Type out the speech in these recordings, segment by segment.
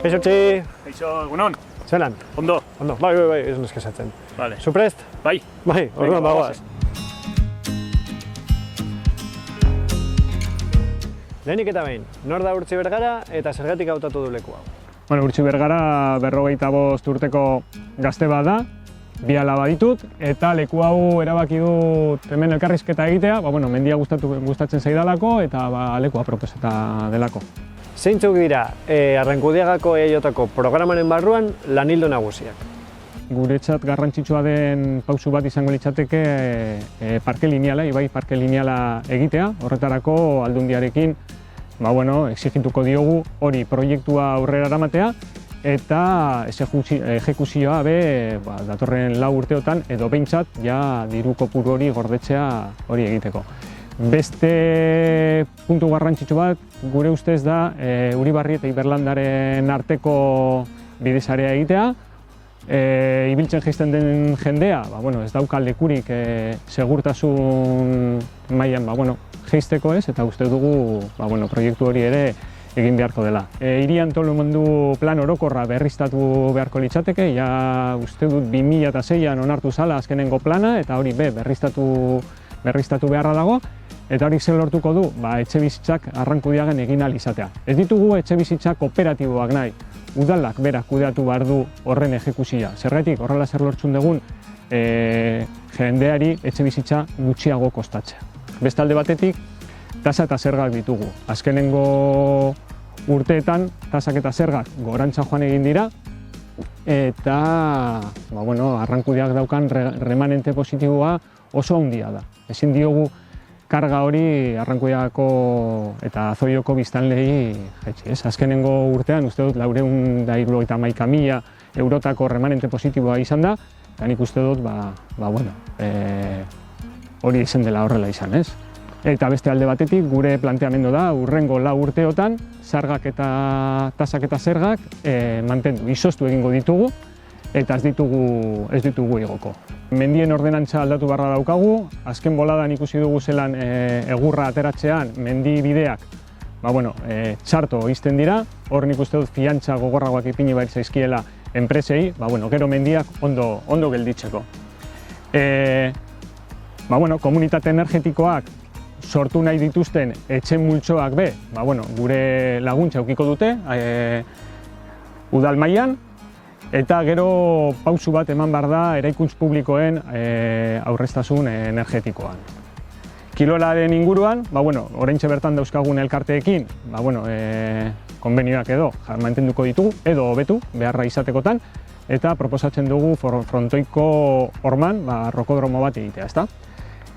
Kaixo, Txi! Kaixo, egunon. Zelan? Ondo. Ondo, bai, ez neskesatzen. Vale. Zu prest? Bai. Bai, orduan bagoaz. Lehenik eta behin, nor da Urtzi Bergara eta zergatik hautatu du leku hau? Bueno, Urtzi Bergara 45 urteko gazte bat da, 2 alaba ditut, eta leku hau erabaki dut hemen elkarrizketa egitea, mendia gustatzen zaidalako eta lekua proposeta delako. Zeintzuk dira Arrankudiagako EIOtako programaren barruan lanildo nagusiak? Guretzat garrantzitsua den pausu bat izango litzateke parke lineala, ibai parke lineala egitea, horretarako Aldundiarekin exigituko diogu hori proiektua aurrera eramatea eta ejekuzioa datorren 4 urteotan edo behintzat diru kopuru hori gordetzea hori egiteko. Beste puntu garrantzitsu bat gure ustez da Uribarri eta Iberlandaren arteko bidesarea egitea. Ibiltzen jaisten den jendea ez dauka lekurik segurtasun mailan jaisteko ez, eta uste dugu proiektu hori ere egin beharko dela. Hiri antolamendu plan orokorra berriztatu beharko litzateke, uste dut 2006an onartu zala azkenengo plana, eta hori berriztatu beharra dago, eta hori zer lortuko du, etxe bizitzak Arrankudiagan egin ahal izatea. Ez ditugu etxe bizitzak kooperatiboak nahi, udalak berak kudeatu behar du horren ejekuzioa. Zergatik horrela zer lortzen dugun jendeari etxe bizitza gutxiago kostatzea. Beste alde batetik, tasa eta zergak ditugu. Azkenengo urteetan, tasak eta zergak gorantza joan egin dira, eta Arrankudiak daukan remanente positiboa oso handia da. Ezin diogu karga hori Arrankudiako eta Azoioko biztanleei jaitsi. Azkenengo urtean, uste dut, 471.000 eurotako remanente positiboa izan da, eta nik uste dut, hori izan dela horrela izan, ez? Eta beste alde batetik, gure planteamendu da, hurrengo 4 urteotan, tasak eta zergak mantendu, izoztu egingo ditugu, eta ez ditugu igoko. Mendien ordenantza aldatu barra daukagu, azken boladan ikusi dugu zelan egurra ateratzean mendi bideak txarto izten dira, hor nik uste dut fiantza gogorragoak ipini behar zaizkiela enpresei, gero mendiak ondo gelditzeko. Komunitate energetikoak sortu nahi dituzten etxe multzoak gure laguntza edukiko dute udal mailan, eta gero pausu bat eman behar da eraikuntz publikoen aurreztasun energetikoan. Kilolaren inguruan, oraintxe bertan dauzkagun elkarteekin, konbenioak edo mantenduko ditugu, edo hobetu beharra izatekotan, eta proposatzen dugu frontoiko horman rokodromo bat egitea, ezta?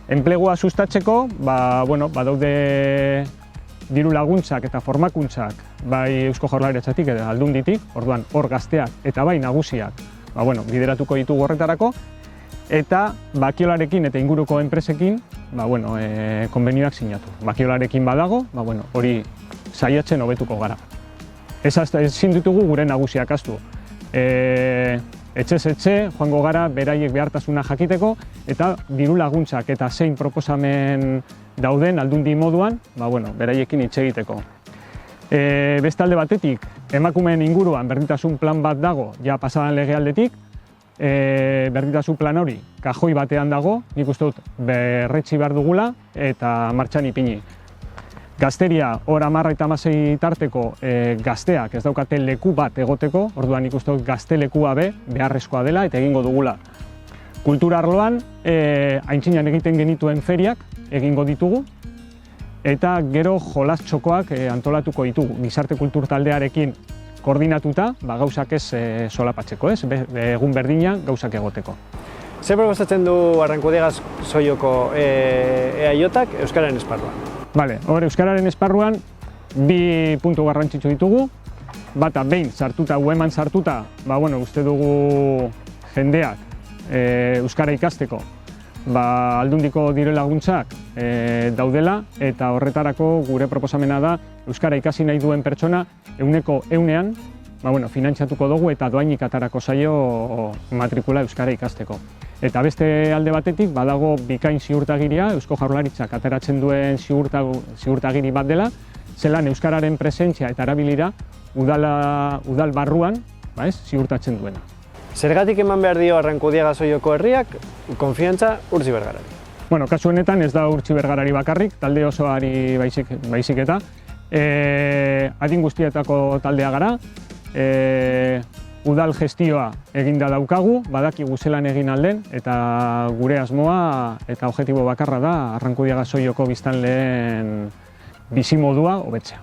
Enplegua sustatzeko, badaude diru laguntzak eta formakuntzak bai Eusko Jaurlaritzatik eta Aldunditik, orduan hor gazteak eta bai nagusiak bideratuko ditugu horretarako, eta Bakiolarekin eta inguruko enpresekin konbenioak sinatu. Bakiolarekin badago, hori saiatzen hobetuko gara. Ezin ditugu gure nagusiak astu. Etxez etxe, joango gara beraiek behartasuna jakiteko, eta diru laguntzak eta zein proposamen dauden Aldundi moduan, beraiekin hitz egiteko. Beste alde batetik, emakumeen inguruan berdintasun plan bat dago, pasadan legealdetik, berdintasun plan hori kajoi batean dago, nik uste dut berretsi behar dugula eta martxan ipini. Gazteria, hor 10 eta 16 tarteko gazteak ez daukate leku bat egoteko, orduan nik uste dut gaztelekua beharrezkoa dela eta egingo dugula. Kultura arloan, aintzinan egiten genituen feriak egingo ditugu, eta gero jolas txokoak antolatuko ditugu. Gizarte kultur taldearekin koordinatuta, gauzak ez solapatzeko, egun berdinean gauzak egoteko. Zer proposatzen du Arrankudiagaz Zoioko EIOtak Euskararen esparruan? Hor, Euskararen esparruan 2 puntu garrantzitsu ditugu. Bata, behin sartuta, ueman sartuta, uste dugu jendeak Euskara ikasteko Aldundiko diru laguntzak daudela, eta horretarako gure proposamena da Euskara ikasi nahi duen pertsona 100%, finantziatuko dugu eta doainik atarako zaio matrikula Euskara ikasteko. Eta beste alde batetik, badago bikain ziurtagiria, Eusko Jaurlaritzak ateratzen duen ziurtagiri bat dela, zelan Euskararen presentzia eta erabilira udal barruan, ziurtatzen duena. Zergatik eman behar dio Arrankudiaga Soiloko herriak konfiantza Urtzi Bergarari? Bueno, kasu honetan ez da Urtzi Bergarari bakarrik, talde osoari baizik eta. Adin guztietako taldea gara, udal gestioa eginda daukagu, badakigu zelan egin alden, eta gure asmoa eta objektibo bakarra da Arrankudiaga Soiloko biztanleen bizimodua hobetzea.